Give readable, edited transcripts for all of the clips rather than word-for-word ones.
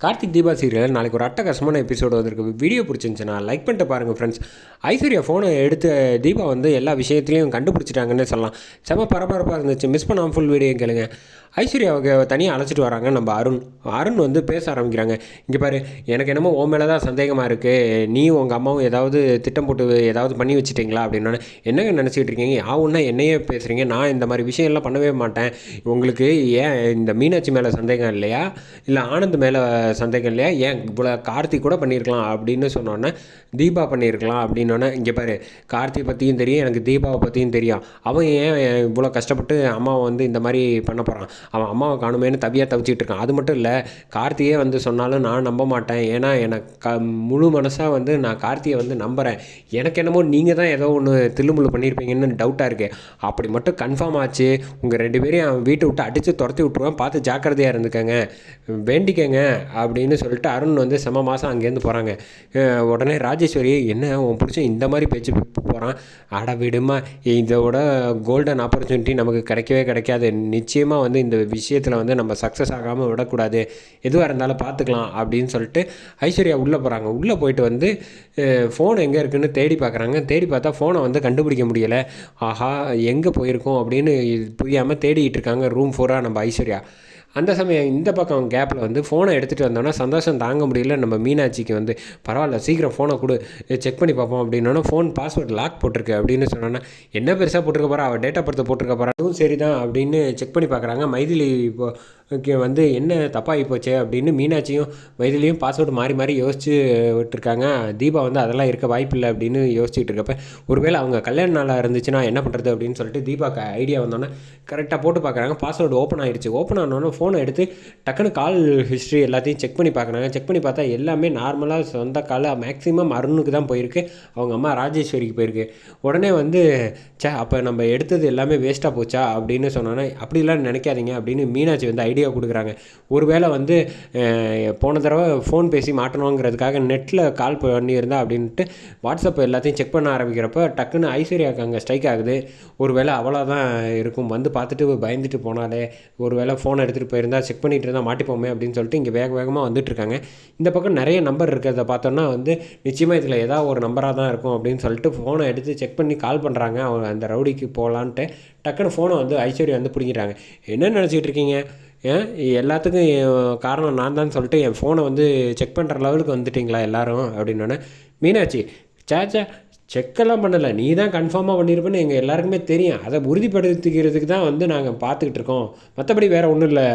Karthik Deepa serial நாளைக்கு ஒரு அட்டகாசமான எபிசோடு வந்திருக்கு. வீடியோ பிடிச்சிருந்துச்சுன்னா லைக் பண்ணிட்டு பாருங்கள் ஃப்ரெண்ட்ஸ். ஐஸ்வர்யா ஃபோனை எடுத்து தீபா வந்து எல்லா விஷயத்துலையும் கண்டுபிடிச்சிட்டாங்கன்னு சொல்லலாம். செம பரபரப்பாக இருந்துச்சு. மிஸ் பண்ணாமல் ஃபுல் வீடியோ கேளுங்க. ஐஸ்வர்யாவுக்கு தனியாக அழைச்சிட்டு வராங்க நம்ம அருண் வந்து பேச ஆரம்பிக்கிறாங்க. இங்கே பாரு, எனக்கு என்னமோ உன் மேலே தான் சந்தேகமாக இருக்குது. நீயும் உங்கள் அம்மாவும் ஏதாவது திட்டம் போட்டு ஏதாவது பண்ணி வச்சுட்டிங்களா அப்படின்னா, என்னங்க நினச்சிக்கிட்டு இருக்கீங்க? ஆவுன்னா என்னையே பேசுகிறீங்க? நான் இந்த மாதிரி விஷயம்லாம் பண்ணவே மாட்டேன். உங்களுக்கு ஏன் இந்த மீனாட்சி மேலே சந்தேகம் இல்லையா, இல்லை ஆனந்த் மேலே சந்தேகம் இல்லையா? ஏன் இவ்வளோ கார்த்திக் கூட பண்ணியிருக்கலாம் அப்படின்னு சொன்னோன்னே, தீபா பண்ணியிருக்கலாம் அப்படின்னோடனே, இங்கே பாரு, கார்த்திக் பற்றியும் தெரியும், எனக்கு தீபாவை பற்றியும் தெரியும். அவன் ஏன் இவ்வளோ கஷ்டப்பட்டு அம்மாவை வந்து இந்த மாதிரி பண்ண போகிறான்? அவன் அம்மாவை காணுமேனு தவிச்சிட்டு இருக்கான். அது மட்டும் இல்லை, கார்த்தியே வந்து சொன்னாலும் நான் நம்ப மாட்டேன். ஏன்னா எனக்கு முழு மனசாக வந்து நான் கார்த்தியை வந்து நம்புகிறேன். எனக்கு என்னமோ நீங்கள் தான் ஏதோ ஒன்று தில்லுமுள்ளு பண்ணியிருப்பீங்கன்னு டவுட்டாக இருக்குது. அப்படி மட்டும் கன்ஃபார்ம் ஆச்சு, உங்கள் 2 பேரையும் அவன் வீட்டை விட்டு அடித்து துரத்தி விட்ருவான். பார்த்து ஜாக்கிரதையாக இருந்துக்கங்க, வேண்டிக்கங்க அப்படின்னு சொல்லிட்டு அருண் வந்து செம மாதம் அங்கேருந்து போகிறாங்க. உடனே ராஜேஸ்வரி, என்ன உன் பிடிச்ச இந்த மாதிரி பேச்சு போகிறான்? அட விடுமா, இதோட கோல்டன் ஆப்பர்ச்சுனிட்டி நமக்கு கிடைக்கவே கிடைக்காது. நிச்சயமாக வந்து இந்த விஷயத்தில் வந்து நம்ம சக்ஸஸ் ஆகாமல் விடக்கூடாது. எதுவாக இருந்தாலும் பார்த்துக்கலாம் அப்படின்னு சொல்லிட்டு ஐஸ்வர்யா உள்ளே போகிறாங்க. உள்ளே போயிட்டு வந்து ஃபோன் எங்கே இருக்குதுன்னு தேடி பார்க்குறாங்க. தேடி பார்த்தா ஃபோனை வந்து கண்டுபிடிக்க முடியலை. ஆஹா, எங்கே போயிருக்கோம் அப்படின்னு புரியாமல் தேடிக்கிட்டு இருக்காங்க ரூம் 4 நம்ம ஐஸ்வர்யா. அந்த சமயம் இந்த பக்கம் கேப்பில் வந்து ஃபோனை எடுத்துகிட்டு வந்தோன்னா சந்தோஷம் தாங்க முடியல நம்ம மீனாட்சிக்கு. வந்து பரவாயில்ல, சீக்கிரம் ஃபோனை கொடு, செக் பண்ணி பார்ப்போம் அப்படின்னோன்னா, ஃபோன் பாஸ்வேர்டு லாக் போட்டிருக்கு அப்படின்னு சொன்னோன்னா, என்ன பெருசாக போட்டிருக்க போகிறா, அவள் டேட் ஆஃப் பர்த் போட்டிருக்க போகிறா, அதுவும் சரி தான் அப்படின்னு செக் பண்ணி பார்க்குறாங்க. மைதிலி வந்து என்ன தப்பாகி போச்சே அப்படின்னு மீனாட்சியும் மைதிலியும் பாஸ்வேர்டு மாறி மாறி யோசிச்சு விட்டுருக்காங்க. தீபா வந்து அதெல்லாம் இருக்க வாய்ப்பில்லை அப்படின்னு யோசிச்சுட்டு இருக்கப்ப, ஒருவேளை அவங்க கல்யாண நாளாக இருந்துச்சுன்னா என்ன பண்ணுறது அப்படின்னு சொல்லிட்டு தீபாவுக்கு ஐடியா வந்தோன்னே கரெக்டாக போட்டு பார்க்குறாங்க. பாஸ்வேர்டு ஓப்பன் ஆகிடுச்சு. ஓப்பன் ஆனோன்னே ஃபோனை எடுத்து டக்குன்னு கால் ஹிஸ்ட்ரி எல்லாத்தையும் செக் பண்ணி பார்க்குறாங்க. செக் பண்ணி பார்த்தா எல்லாமே நார்மலாக சொந்த கால் மேக்ஸிமம் அருணுக்கு தான் போயிருக்கு, அவங்க அம்மா ராஜேஸ்வரிக்கு போயிருக்கு. உடனே வந்து அப்போ நம்ம எடுத்தது எல்லாமே வேஸ்ட்டாக போச்சா அப்படின்னு சொன்னோன்னே, அப்படிலாம் நினைக்காதீங்க அப்படின்னு மீனாட்சி வந்து ஐடியா கொடுக்குறாங்க. ஒருவேளை வந்து போன தடவை ஃபோன் பேசி மாட்டணுங்கிறதுக்காக நெட்டில் கால் பண்ணியிருந்தா அப்படின்ட்டு வாட்ஸ்அப் எல்லாத்தையும் செக் பண்ண ஆரம்பிக்கிறப்ப டக்குன்னு ஐஸ்வர்யாவுக்கு அங்கே ஸ்ட்ரைக் ஆகுது. ஒருவேளை அவ்வளோதான் இருக்கும், வந்து பார்த்துட்டு பயந்துட்டு போனாலே, ஒருவேளை ஃபோனை எடுத்துகிட்டு போயிருந்தால் செக் பண்ணிகிட்டு இருந்தால் மாட்டிப்போமே அப்படின்னு சொல்லிட்டு இங்கே வேகமாக வந்துட்டுருக்காங்க. இந்த பக்கம் நிறைய நம்பர் இருக்கிறத பார்த்தோன்னா வந்து நிச்சயமாக இதில் ஏதாவது ஒரு நம்பராக தான் இருக்கும் அப்படின்னு சொல்லிட்டு ஃபோனை எடுத்து செக் பண்ணி கால் பண்ணுறாங்க. அவங்க அந்த ரவுடிக்கு போகலான்ட்டு டக்குன்னு ஃபோனை வந்து ஐஸ்வர்யா வந்து பிடிக்கிறாங்க. என்ன நினச்சிக்கிட்டு இருக்கீங்க? எல்லாத்துக்கும் காரணம் நான் தான் சொல்லிட்டு என் ஃபோனை வந்து செக் பண்ணுற லெவலுக்கு வந்துட்டிங்களா எல்லோரும் அப்படின்னோடனே, மீனாட்சி, சேச்சா செக்கெல்லாம் பண்ணலை, நீ தான் கன்ஃபார்மாக பண்ணியிருப்பேன்னு எங்கள் எல்லாருக்குமே தெரியும். அதை உறுதிப்படுத்திக்கிறதுக்கு தான் வந்து நாங்கள் பார்த்துக்கிட்டு இருக்கோம், மற்றபடி வேறு ஒன்றும் இல்லை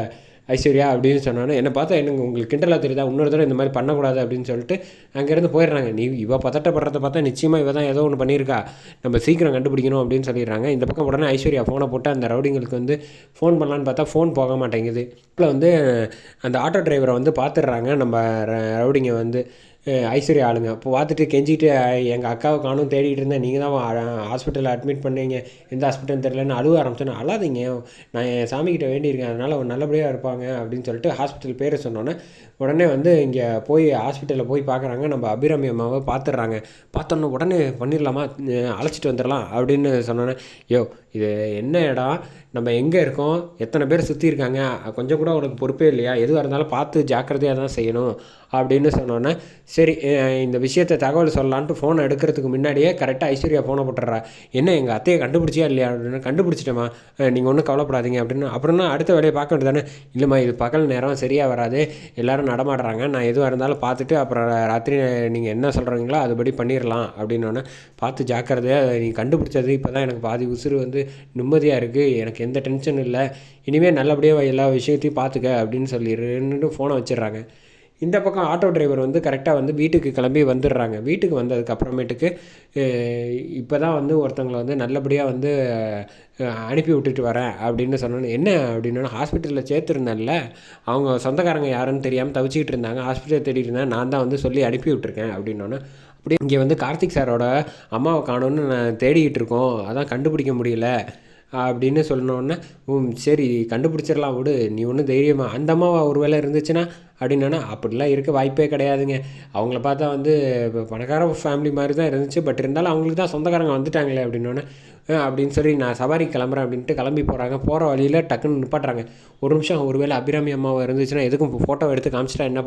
ஐஸ்வர்யா அப்படின்னு சொன்னோன்னே, என்னை பார்த்தா எனக்கு உங்களுக்கு கிண்டலாக தெரியுதா, இன்னொரு தடவை இந்த மாதிரி பண்ணக்கூடாது அப்படின்னு சொல்லிட்டு அங்கேருந்து போயிடுறாங்க. நீ இவ பதட்டப்படுறத பார்த்தா நிச்சயமாக இவ தான் ஏதோ ஒன்று பண்ணியிருக்கா, நம்ம சீக்கிரம் கண்டுபிடிக்கணும் அப்படின்னு சொல்லிடுறாங்க. இந்த பக்கம் உடனே ஐஸ்வர்யா ஃபோனை போட்டு அந்த ரவுடிங்களுக்கு வந்து ஃபோன் பண்ணலான்னு பார்த்தா ஃபோன் போக மாட்டேங்குது. இப்போ வந்து அந்த ஆட்டோ டிரைவரை வந்து பார்த்துடுறாங்க நம்ம ரவுடிங்க வந்து ஐஸ்வர்யா ஆளுங்க. அப்போ பார்த்துட்டு கெஞ்சிட்டு, எங்கள் அக்காவை காணும் தேடிட்டு இருந்தேன், நீங்கள் தான் ஹாஸ்பிட்டலில் அட்மிட் பண்ணீங்க, எந்த ஹாஸ்பிட்டல்னு தெரியலன்னு அழுவ ஆரம்பிச்சோன்னே, அழாதீங்க, நான் என் சாமிக்கிட்ட வேண்டியிருக்கேன், அதனால் அவங்க நல்லபடியாக இருப்பாங்க அப்படின்னு சொல்லிட்டு ஹாஸ்பிட்டல் பேரை சொன்னோன்னே உடனே வந்து இங்கே போய் ஹாஸ்பிட்டலில் போய் பார்க்குறாங்க. நம்ம அபிராமி அம்மாவை பார்த்துடுறாங்க. பார்த்தோன்னே உடனே பண்ணிடலாமா, அழைச்சிட்டு வந்துடலாம் அப்படின்னு சொன்னோன்னே, இது என்ன இடம், நம்ம எங்கே இருக்கோம், எத்தனை பேர் சுற்றி இருக்காங்க, கொஞ்சம் கூட உனக்கு பொறுப்பே இல்லையா, எதுவாக இருந்தாலும் பார்த்து ஜாக்கிரதையாக தான் செய்யணும் அப்படின்னு சொன்னோன்னே, சரி இந்த விஷயத்தை தகவல் சொல்லலான்ட்டு ஃபோனை எடுக்கிறதுக்கு முன்னாடியே கரெக்டாக ஐஸ்வர்யா ஃபோனை போட்டுறா. என்ன எங்கள் அத்தையை கண்டுபிடிச்சியா இல்லையா அப்படின்னு, கண்டுபிடிச்சிட்டேம்மா, நீங்கள் ஒன்றும் கவலைப்படாதீங்க அப்படின்னு. அப்படின்னா அடுத்த வேலையை பார்க்க வேண்டியதானே. இல்லைம்மா, இது பகல் நேரம் சரியாக வராது, எல்லோரும் நடமாடுறாங்க, நான் எதுவாக இருந்தாலும் பார்த்துட்டு அப்புறம் ராத்திரி நீங்கள் என்ன சொல்கிறீங்களோ அதுபடி பண்ணிடலாம் அப்படின்னோடனே, பார்த்து ஜாக்கிரதையாக, நீ கண்டுபிடிச்சது இப்போ தான் எனக்கு பாதி உசுறு வந்து நிம்மதியாக இருக்குது, எனக்கு எந்த டென்ஷனும் இல்லை, இனிமேல் நல்லபடியாக எல்லா விஷயத்தையும் பார்த்துக்க அப்படின்னு சொல்லிடுன்னு ஃபோனை வச்சிடுறாங்க. இந்த பக்கம் ஆட்டோ டிரைவர் வந்து கரெக்டாக வந்து வீட்டுக்கு கிளம்பி வந்துடுறாங்க. வீட்டுக்கு வந்ததுக்கு அப்புறமேட்டுக்கு இப்போ தான் வந்து ஒருத்தவங்களை வந்து நல்லபடியாக வந்து அனுப்பி விட்டுட்டு வரேன் அப்படின்னு சொன்னோன்னு, என்ன அப்படின்னா, ஹாஸ்பிட்டலில் சேர்த்துருந்தேன்ல, அவங்க சொந்தக்காரங்க யாருன்னு தெரியாமல் தவிச்சிக்கிட்டு இருந்தாங்க, ஹாஸ்பிட்டலில் தேடிட்டு இருந்தேன், நான் தான் வந்து சொல்லி அனுப்பி விட்டுருக்கேன் அப்படின்னோன்னே, அப்படியே இங்கே வந்து கார்த்திக் சாரோட அம்மாவை காணோன்னு நான் தேடிக்கிட்டு இருக்கோம், அதான் கண்டுபிடிக்க முடியல அப்படின்னு சொன்னோன்னே, சரி கண்டுபிடிச்சிடலாம் விடு, நீ ஒன்றும் தைரியமாக, அந்த அம்மாவை ஒரு வேளை இருந்துச்சுன்னா அப்படின்னா, அப்படிலாம் இருக்க வாய்ப்பே கிடையாதுங்க. அவங்கள பார்த்தா வந்து இப்போ பணக்கார ஃபேமிலி மாதிரி தான் இருந்துச்சு, பட் இருந்தாலும் அவங்களுக்கு தான் சொந்தக்காரங்க வந்துட்டாங்களே அப்படின்னோடனே, அப்படின்னு சொல்லி நான் சவாரி கிளம்புறேன் அப்படின்ட்டு கிளம்பி போகிறாங்க. போகிற வழியில் டக்குன்னு நிப்பாட்டுறாங்க. ஒரு நிமிஷம் ஒருவேளை அபிராமி அம்மாவை இருந்துச்சுன்னா எதுக்கும் ஃபோட்டோ எடுத்து காமிச்சிட்டா என்ன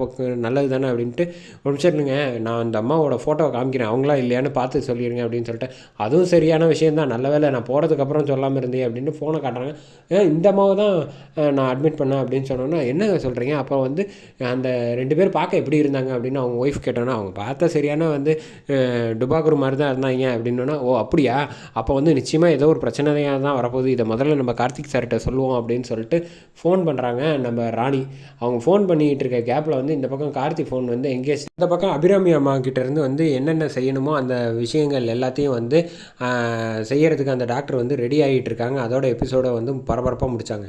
நல்லது தானே அப்படின்ட்டு, ஒரு நிமிஷம் இல்லைங்க நான் அந்த அம்மாவோட ஃபோட்டோவை காமிக்கிறேன், அவங்களா இல்லையான்னு பார்த்து சொல்லிடுங்க அப்படின்னு சொல்லிட்டு, அதுவும் சரியான விஷயம் தான், நல்ல வேலை நான் போகிறதுக்கப்புறம் சொல்லாமல் இருந்தேன் அப்படின்னு ஃபோனை காட்டுறாங்க. இந்த அம்மாவை தான் நான் அட்மிட் பண்ணேன் அப்படின்னு சொன்னோன்னா, என்னங்க சொல்கிறீங்க, அப்போ வந்து அந்த 2 பேர் பார்க்க எப்படி இருந்தாங்க அப்படின்னு அவங்க ஒய்ஃப் கேட்டோன்னா, அவங்க பார்த்தா சரியான வந்து டுபாகுரு மாதிரி தான் இருந்தாங்க அப்படின்னா, ஓ அப்படியா, அப்போ வந்து நிச்சயமாக ஏதோ ஒரு பிரச்சனையாக தான் வரப்போகுது, இதை முதல்ல நம்ம கார்த்திக் சார்கிட்ட சொல்லுவோம் அப்படின்னு சொல்லிட்டு ஃபோன் பண்ணுறாங்க நம்ம ராணி. அவங்க ஃபோன் பண்ணிகிட்டு இருக்க கேப்பில் வந்து இந்த பக்கம் கார்த்திக் ஃபோன் வந்து எங்கேஜ், இந்த பக்கம் அபிராமி அம்மா கிட்டேருந்து வந்து என்னென்ன செய்யணுமோ அந்த விஷயங்கள் எல்லாத்தையும் வந்து செய்கிறதுக்கு அந்த டாக்டர் வந்து ரெடி ஆகிட்டு இருக்காங்க. அதோட எபிசோடை வந்து பரபரப்பாக முடித்தாங்க.